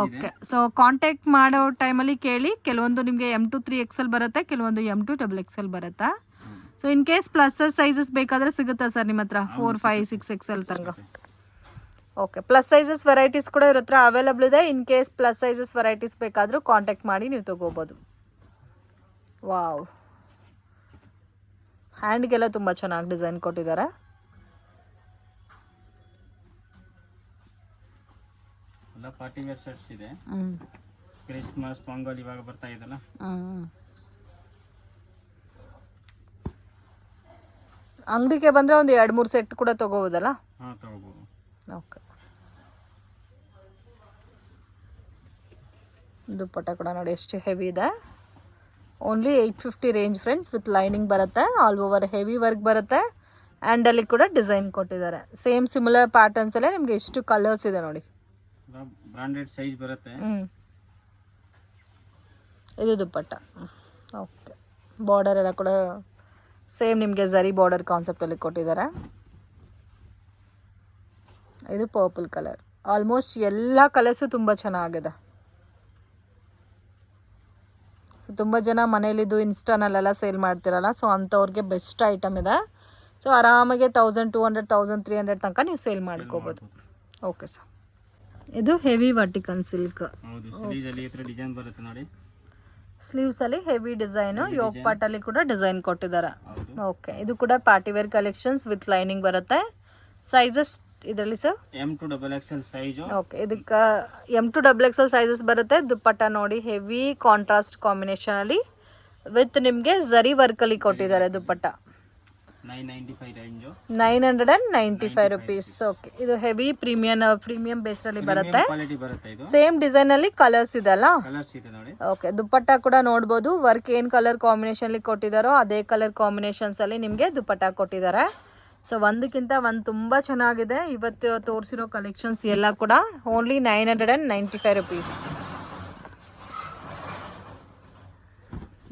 ಓಕೆ, ಸೊ ಕಾಂಟ್ಯಾಕ್ಟ್ ಮಾಡೋ ಟೈಮಲ್ಲಿ ಕೇಳಿ. ಕೆಲವೊಂದು ನಿಮಗೆ M2 3XL ಬರುತ್ತೆ, ಕೆಲವೊಂದು M2 XXL ಬರುತ್ತೆ. So in case plus sizes ಬೇಕಾದರೆ ಸಿಗುತ್ತಾ ಸರ್ ನಿಮ್ಮ ಹತ್ರ? 4, 5, 6XL ತನಕ. ಓಕೆ, ಪ್ಲಸ್ ಸೈಜಸ್ ವೆರೈಟೀಸ್ ಕೂಡ ಇವ್ರ ಹತ್ರ ಅವೈಲಬಲ್ ಇದೆ. In case plus sizes varieties ಬೇಕಾದರೂ ಕಾಂಟ್ಯಾಕ್ಟ್ ಮಾಡಿ ನೀವು ತೊಗೋಬೋದು. ವಾವ್, ಹ್ಯಾಂಡ್ಗೆಲ್ಲ ತುಂಬ ಚೆನ್ನಾಗಿ ಡಿಸೈನ್ ಕೊಟ್ಟಿದ್ದಾರೆ. ಎಲ್ಲ ಪಾರ್ಟಿ ವೇರ್ ಶರ್ಟ್ಸ್ ಇದೆ. ಕ್ರಿಸ್ಮಸ್, ಪೊಂಗಲ್ ಇವಾಗ ಬರ್ತಾ ಇದೆಲ್ಲ. ಅಂಗಡಿಗೆ ಬಂದರೆ ಒಂದು 2-3 ಸೆಟ್ ಕೂಡ ತೊಗೋಬೋದಲ್ಲ? ಹಾಂ, ತೊಗೋಬೋದು. ಓಕೆ, ದುಪ್ಪಟ್ಟ ಕೂಡ ನೋಡಿ ಎಷ್ಟು ಹೆವಿ ಇದೆ. Only 850 range friends. With lining ಬರುತ್ತೆ, ಆಲ್ ಓವರ್ ಹೆವಿ ವರ್ಕ್ ಬರುತ್ತೆ. ಆ್ಯಂಡಲ್ಲಿ ಕೂಡ ಡಿಸೈನ್ ಕೊಟ್ಟಿದ್ದಾರೆ. ಸೇಮ್ ಸಿಮಿಲರ್ ಪ್ಯಾಟರ್ನ್ಸಲ್ಲೇ ನಿಮಗೆ ಎಷ್ಟು ಕಲರ್ಸ್ ಇದೆ ನೋಡಿ. ಬ್ರಾಂಡೆಡ್ ಸೈಜ್ ಬರುತ್ತೆ. ಇದು ದುಪ್ಪಟ್ಟ. ಓಕೆ, ಬಾರ್ಡರ್ ಎಲ್ಲ ಕೂಡ ಸೇಮ್ ನಿಮಗೆ ಝರಿ ಬಾರ್ಡರ್ ಕಾನ್ಸೆಪ್ಟಲ್ಲಿ ಕೊಟ್ಟಿದ್ದಾರೆ. ಇದು ಪರ್ಪಲ್ ಕಲರ್. ಆಲ್ಮೋಸ್ಟ್ ಎಲ್ಲ ಕಲರ್ಸು ತುಂಬ ಚೆನ್ನಾಗಿದೆ. ಸೊ ತುಂಬ ಜನ ಮನೇಲಿದ್ದು ಇನ್ಸ್ಟಾನಲ್ಲೆಲ್ಲ ಸೇಲ್ ಮಾಡ್ತಿರಲ್ಲ, ಸೊ ಅಂಥವ್ರಿಗೆ ಬೆಸ್ಟ್ ಐಟಮ್ ಇದೆ. ಸೊ ಆರಾಮಾಗೆ 1200, 1300 ತನಕ ನೀವು ಸೇಲ್ ಮಾಡ್ಕೋಬೋದು. ಓಕೆ ಸರ್, ಇದು ಹೆವಿ ವರ್ಟಿಕಲ್ ಸಿಲ್ಕ್. ಹೌದು, ಸ್ಲೀವ್ಸ್ ಈ ತರ ಡಿಸೈನ್ ಬರುತ್ತೆ ನೋಡಿ. ಸ್ಲೀವ್ಸ್ ಅಲ್ಲಿ ಹೆವಿ ಡಿಸೈನ್, ಯೋಗ್ ಪಾಟಲ್ಲಿ ಕೂಡ ಡಿಸೈನ್ ಕೊಟ್ಟಿದ್ದಾರೆ. ಓಕೆ, ಇದು ಕೂಡ party wear collections with lining ಬರುತ್ತೆ. ಸೈಜಸ್ ಇದರಲ್ಲಿ sir M2 XXL size. Okay, ಇದಕ್ಕೆ M2 XXL ಸೈಜಸ್ ಬರುತ್ತೆ. ದುಪ್ಪಟ್ಟ ನೋಡಿ ಹೆವಿ ಕಾಂಟ್ರಾಸ್ಟ್ ಕಾಂಬಿನೇಷನ್ ಅಲ್ಲಿ ವಿತ್ ನಿಮಗೆ ಝರಿ ವರ್ಕ್ ಅಲ್ಲಿ ಕೊಟ್ಟಿದ್ದಾರೆ. ದುಪ್ಪಟ್ಟ 995 ರುಪೀಸ್. ಓಕೆ, ಇದು ಹೆವಿ ಪ್ರೀಮಿಯಂ ಬೇಸ್ಡ್ ಅಲ್ಲಿ ಬರುತ್ತೆ. ಸೇಮ್ ಡಿಸೈನ್ ಅಲ್ಲಿ ಕಲರ್ಸ್ ಇದೆ ಅಲ್ಲ? ಓಕೆ, ದುಪ್ಪಟ್ಟ ಕೂಡ ನೋಡ್ಬೋದು. ವರ್ಕ್ ಏನ್ ಕಲರ್ ಕಾಂಬಿನೇಷನ್ ಅಲ್ಲಿ ಕೊಟ್ಟಿದಾರೋ ಅದೇ ಕಲರ್ ಕಾಂಬಿನೇಷನ್ಸ್ ಅಲ್ಲಿ ನಿಮಗೆ ದುಪ್ಪಟ್ಟ ಕೊಟ್ಟಿದ್ದಾರೆ. ಸೊ ಒಂದಕ್ಕಿಂತ ಒಂದು ತುಂಬ ಚೆನ್ನಾಗಿದೆ. ಇವತ್ತು ತೋರಿಸಿರೋ ಕಲೆಕ್ಷನ್ಸ್ ಎಲ್ಲ ಕೂಡ ಓನ್ಲಿ 995 ರುಪೀಸ್.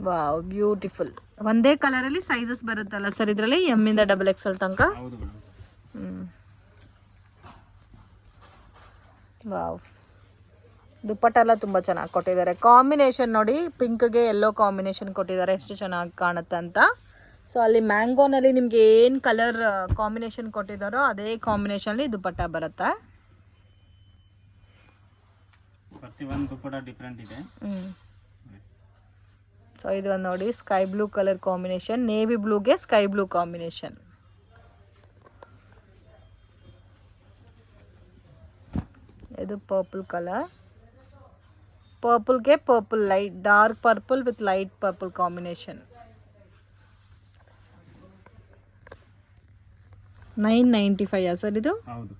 Wow, beautiful. ಒಂದೇ ಕಲರಲ್ಲಿ ಸೈಜಸ್ ಬರುತ್ತಲ್ಲ ಸರ್ ಇದರಲ್ಲಿ? M ಇಂದ XXL ತನಕ. ವಾವ್, ದುಪ್ಪಟ್ಟ ಎಲ್ಲ ತುಂಬ ಚೆನ್ನಾಗಿ ಕೊಟ್ಟಿದ್ದಾರೆ. ಕಾಂಬಿನೇಷನ್ ನೋಡಿ, ಪಿಂಕ್ಗೆ ಯೆಲ್ಲೋ ಕಾಂಬಿನೇಷನ್ ಕೊಟ್ಟಿದ್ದಾರೆ, ಎಷ್ಟು ಚೆನ್ನಾಗಿ ಕಾಣುತ್ತೆ ಅಂತ. ಸೊ ಅಲ್ಲಿ ಮ್ಯಾಂಗೋನಲ್ಲಿ ನಿಮ್ಗೆ ಏನು ಕಲರ್ ಕಾಂಬಿನೇಷನ್ ಕೊಟ್ಟಿದ್ದಾರೋ ಅದೇ ಕಾಂಬಿನೇಷನ್ಲಿ ದುಪ್ಪಟ್ಟ ಬರುತ್ತೆ. ಪ್ರತಿಯೊಂದು ದುಪ್ಪಟ್ಟ ಡಿಫರೆಂಟ್ ಇದೆ. ಸೊ ಇದು ಒಂದು ನೋಡಿ, sky blue colour combination, navy ಬ್ಲೂಗೆ ಸ್ಕೈ ಬ್ಲೂ ಕಾಂಬಿನೇಷನ್. ಇದು ಪರ್ಪಲ್ ಕಲರ್, ಪರ್ಪಲ್ಗೆ purple light, dark purple with light purple combination. 995 sir ಇದು? ಹೌದು.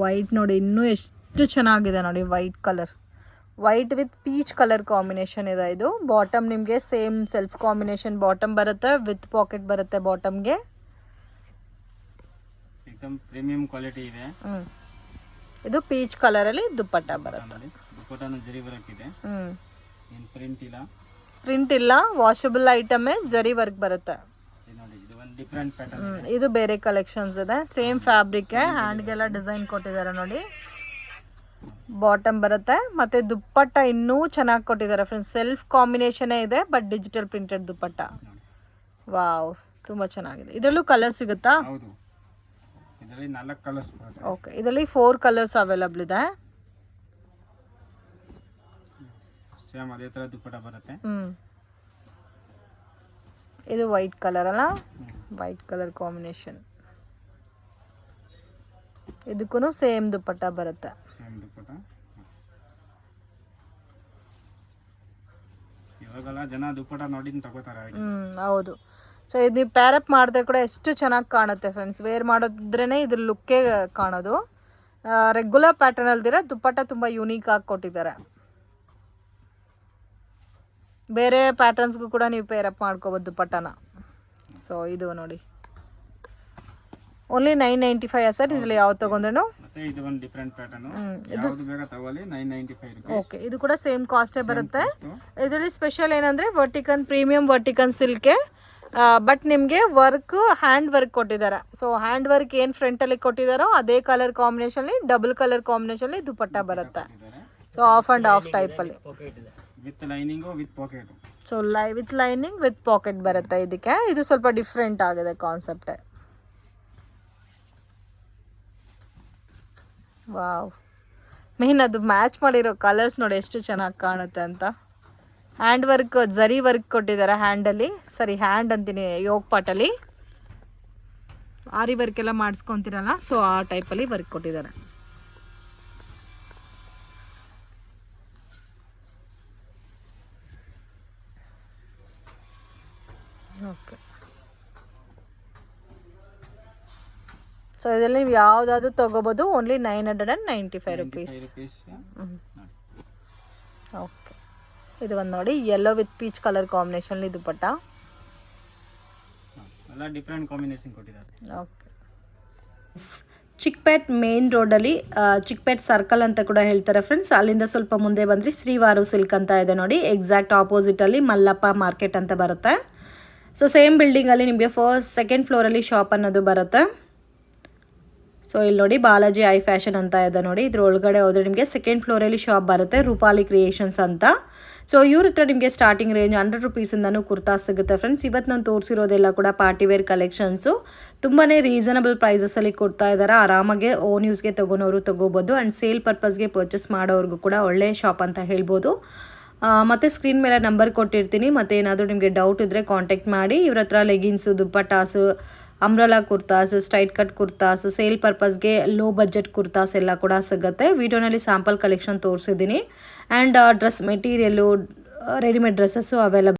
ವೈಟ್ ನೋಡಿ, ಇನ್ನೂ ಎಷ್ಟು ಚೆನ್ನಾಗಿದೆ ನೋಡಿ. White colour, white with peach colour combination ಇದೆ. ಇದು ಬಾಟಮ್ ನಿಮಗೆ ಸೇಮ್ ಸೆಲ್ಫ್ ಕಾಂಬಿನೇಷನ್ ಬಾಟಮ್ ಬರುತ್ತೆ, ವಿತ್ ಪಾಕೆಟ್ ಬರುತ್ತೆ ಬಾಟಮ್ಗೆ. एकदम ಪ್ರೀಮಿಯಂ ಕ್ವಾಲಿಟಿ ಇದೆ. ಇದು ಪೀಚ್ ಕಲರ್ ಅಲ್ಲಿ ದುಪ್ಪಟ್ಟ ಬರುತ್ತೆ. ದುಪ್ಪಟ್ಟನು ಜರಿ ವರ್ಕ್ ಇದೆ. ಏನು ಪ್ರಿಂಟ್ ಇಲ್ಲ, ಪ್ರಿಂಟ್ ಇಲ್ಲ, ವಾಷಬಲ್ ಐಟಮ್, ಜರಿ ವರ್ಕ್ ಬರುತ್ತೆ. Different pattern. ಇದು ಬೇರೆ ಕಲೆಕ್ಷನ್ಸ್ ಇದೆ. ಸೇಮ್ ಫ್ಯಾಬ್ರಿಕ್, ಹ್ಯಾಂಡ್ಗೆಲ್ಲ ಡಿಸೈನ್ ಕೊಟ್ಟಿದ್ದಾರೆ ನೋಡಿ. ಬಾಟಮ್ ಬರುತ್ತೆ, ಮತ್ತೆ ದುಪ್ಪಟ್ಟ ಇನ್ನೂ ಚೆನ್ನಾಗಿ ಕೊಟ್ಟಿದ್ದಾರೆ ಫ್ರೆಂಡ್ಸ್. ಸೆಲ್ಫ್ ಕಾಂಬಿನೇಷನೇ ಇದೆ, but digital printed dupatta. Wow, ತುಂಬಾ ಚೆನ್ನಾಗಿದೆ. ಇದರಲ್ಲೂ ಕಲರ್ ಸಿಗುತ್ತಾ? ಹೌದು, ಇದರಲ್ಲಿ 4 ಕಲರ್ಸ್ ಬರುತ್ತೆ. ಓಕೆ, ಇದರಲ್ಲಿ 4 ಕಲರ್ಸ್ ಅವೈಲಬಲ್ ಇದೆ. ಸೇಮ್ ಅದೇ ತರ ದುಪ್ಪಟ್ಟ ಬರುತ್ತೆ. ಇದು ವೈಟ್ ಕಲರ್ ಅಲ್ಲ? White colour combination. ಇದಕ್ಕೂ ಸೇಮ್ ದುಪ್ಪಟ್ಟ ಬರುತ್ತೆ. ಸೇಮ್ ದುಪ್ಪಟ್ಟ. ಇವಾಗೆಲ್ಲ ಜನ ದುಪ್ಪಟ್ಟ ನೋಡಿ ತಗೋತಾರೆ. ಹೌದು. ಸೊ ಇದು ನೀವು ಪ್ಯಾರಪ್ ಮಾಡಿದ್ರೆ ಕೂಡ ಎಷ್ಟು ಚೆನ್ನಾಗಿ ಕಾಣುತ್ತೆ ಫ್ರೆಂಡ್ಸ್. ವೇರ್ ಮಾಡಿದ್ರೇ ಇದ್ರ ಲುಕ್ಕೇ ಕಾಣೋದು. ರೆಗ್ಯುಲರ್ ಪ್ಯಾಟರ್ನ್ ಅಲ್ದಿರ ದುಪ್ಪಟ್ಟ ತುಂಬ ಯೂನೀಕ್ ಆಗಿ ಕೊಟ್ಟಿದ್ದಾರೆ. ಬೇರೆ ಪ್ಯಾಟರ್ನ್ಸ್ಗೂ ಕೂಡ ನೀವು ಪೇರಪ್ ಮಾಡ್ಕೋಬೋದು ದುಪ್ಪಟ್ಟನ. ಸೊ ಇದು ನೋಡಿ ಓನ್ಲಿ 995 ಸರ್. ಇದರಲ್ಲಿ ಯಾವ್ದು ತಗೊಂಡ್ರು ಮತ್ತೆ ಇದು ಒಂದು ಡಿಫರೆಂಟ್ ಪ್ಯಾಟರ್ನ್. ಯಾವುದು ಬೇಗ ತಗೊಳ್ಳಿ 995 ರೂಪಾಯಿ. ಓಕೆ, ಇದು ಕೂಡ ಸೇಮ್ ಕಾಸ್ಟೇ ಬರುತ್ತೆ. ಇದರಲ್ಲಿ ಸ್ಪೆಷಲ್ ಏನಂದ್ರೆ ವರ್ಟಿಕನ್ ಪ್ರೀಮಿಯಂ ವರ್ಟಿಕನ್ ಸಿಲ್ಕೆ, ಬಟ್ ನಿಮಗೆ ವರ್ಕ್ ಹ್ಯಾಂಡ್ ವರ್ಕ್ ಕೊಟ್ಟಿದ್ದಾರೆ. ಸೊ ಹ್ಯಾಂಡ್ ವರ್ಕ್ ಏನು ಫ್ರಂಟಲ್ಲಿ ಕೊಟ್ಟಿದ್ದಾರೋ ಅದೇ colour combination, double colour combination dupatta ಬರುತ್ತೆ. ಸೊ ಆಫ್ ಆ್ಯಂಡ್ ಆಫ್ ಟೈಪಲ್ಲಿ with lining with pocket. So with lining with pocket ಬರುತ್ತೆ ಇದಕ್ಕೆ. ಇದು ಸ್ವಲ್ಪ ಡಿಫ್ರೆಂಟ್ ಆಗಿದೆ ಕಾನ್ಸೆಪ್ಟ್. ವಾವ್, ಮೇನ್ ಅದು ಮ್ಯಾಚ್ ಮಾಡಿರೋ ಕಲರ್ಸ್ ನೋಡಿ ಎಷ್ಟು ಚೆನ್ನಾಗಿ ಕಾಣುತ್ತೆ ಅಂತ. ಹ್ಯಾಂಡ್ ವರ್ಕ್ ಜರಿ ವರ್ಕ್ ಕೊಟ್ಟಿದ್ದಾರೆ ಹ್ಯಾಂಡಲ್ಲಿ, ಸರಿ ಹ್ಯಾಂಡ್ ಅಂತೀನಿ, ಯೋಗ್ ಪಾಟಲ್ಲಿ ಆರಿ ವರ್ಕ್ ಎಲ್ಲ ಮಾಡಿಸ್ಕೊತೀರಲ್ಲ, ಸೊ ಆ ಟೈಪಲ್ಲಿ ವರ್ಕ್ ಕೊಟ್ಟಿದ್ದಾರೆ. ಓಕೆ, ಸೊ ಇದರಲ್ಲಿ ನೀವು ಯಾವುದಾದ್ರು ತೊಗೋಬೋದು. Only 995 rupees. ಓಕೆ, ಇದು ಒಂದು ನೋಡಿ yellow with peach colour combination dupatta. ಎಲ್ಲ ಡಿಫರೆಂಟ್ ಕಾಂಬಿನೇಷನ್ ಕೊಟ್ಟಿದ್ದಾರೆ. ಓಕೆ, ಚಿಕ್ಪೇಟ್ ಮೇನ್ ರೋಡಲ್ಲಿ ಚಿಕ್ಪೇಟ್ ಸರ್ಕಲ್ ಅಂತ ಕೂಡ ಹೇಳ್ತಾರೆ ಫ್ರೆಂಡ್ಸ್. ಅಲ್ಲಿಂದ ಸ್ವಲ್ಪ ಮುಂದೆ ಬಂದರೆ ಶ್ರೀವಾರು ಸಿಲ್ಕ್ ಅಂತ ಇದೆ ನೋಡಿ. ಎಕ್ಸಾಕ್ಟ್ ಆಪೋಸಿಟಲ್ಲಿ ಮಲ್ಲಪ್ಪ ಮಾರ್ಕೆಟ್ ಅಂತ ಬರುತ್ತೆ. ಸೊ ಸೇಮ್ ಬಿಲ್ಡಿಂಗಲ್ಲಿ ನಿಮಗೆ ಸೆಕೆಂಡ್ ಫ್ಲೋರಲ್ಲಿ ಶಾಪ್ ಅನ್ನೋದು ಬರುತ್ತೆ. ಸೊ ಇಲ್ಲಿ ನೋಡಿ ಬಾಲಾಜಿ ಐ ಫ್ಯಾಷನ್ ಅಂತ ಇದೆ ನೋಡಿ. ಇದ್ರ ಒಳಗಡೆ ಹೋದರೆ ನಿಮಗೆ ಸೆಕೆಂಡ್ ಫ್ಲೋರಲ್ಲಿ ಶಾಪ್ ಬರುತ್ತೆ, ರೂಪಾಲಿ ಕ್ರಿಯೇಷನ್ಸ್ ಅಂತ. ಸೊ ಇವ್ರ ಹತ್ರ ನಿಮಗೆ ಸ್ಟಾರ್ಟಿಂಗ್ ರೇಂಜ್ 100 ರುಪೀಸಿಂದನೂ ಕುರ್ತಾ ಸಿಗುತ್ತೆ ಫ್ರೆಂಡ್ಸ್. ಇವತ್ತು ನಾನು ತೋರಿಸಿರೋದೆಲ್ಲ ಕೂಡ ಪಾರ್ಟಿವೇರ್ ಕಲೆಕ್ಷನ್ಸು. ತುಂಬಾ ರೀಸನಬಲ್ ಪ್ರೈಸಸಲ್ಲಿ ಕೊಡ್ತಾ ಇದ್ದಾರೆ. ಆರಾಮಾಗೆ ಓನ್ ಯೂಸ್ಗೆ ತೊಗೊಳೋರು ತೊಗೋಬೋದು, ಆ್ಯಂಡ್ ಸೇಲ್ ಪರ್ಪಸ್ಗೆ ಪರ್ಚೇಸ್ ಮಾಡೋರ್ಗೂ ಕೂಡ ಒಳ್ಳೆ ಶಾಪ್ ಅಂತ ಹೇಳ್ಬೋದು. ಮತ್ತು ಸ್ಕ್ರೀನ್ ಮೇಲೆ ನಂಬರ್ ಕೊಟ್ಟಿರ್ತೀನಿ. ಮತ್ತು ಏನಾದರೂ ನಿಮಗೆ ಡೌಟ್ ಇದ್ದರೆ ಕಾಂಟ್ಯಾಕ್ಟ್ ಮಾಡಿ. ಇವ್ರ ಹತ್ರ leggings, dupattas, umbrella kurtas, straight cut kurtas, sale ಪರ್ಪಸ್ಗೆ ಲೋ ಬಜೆಟ್ ಕುರ್ತಾಸ್ ಎಲ್ಲ ಕೂಡ ಸಿಗುತ್ತೆ. ವಿಡಿಯೋನಲ್ಲಿ ಸ್ಯಾಂಪಲ್ ಕಲೆಕ್ಷನ್ ತೋರಿಸಿದ್ದೀನಿ. And dress material, readymade dresses available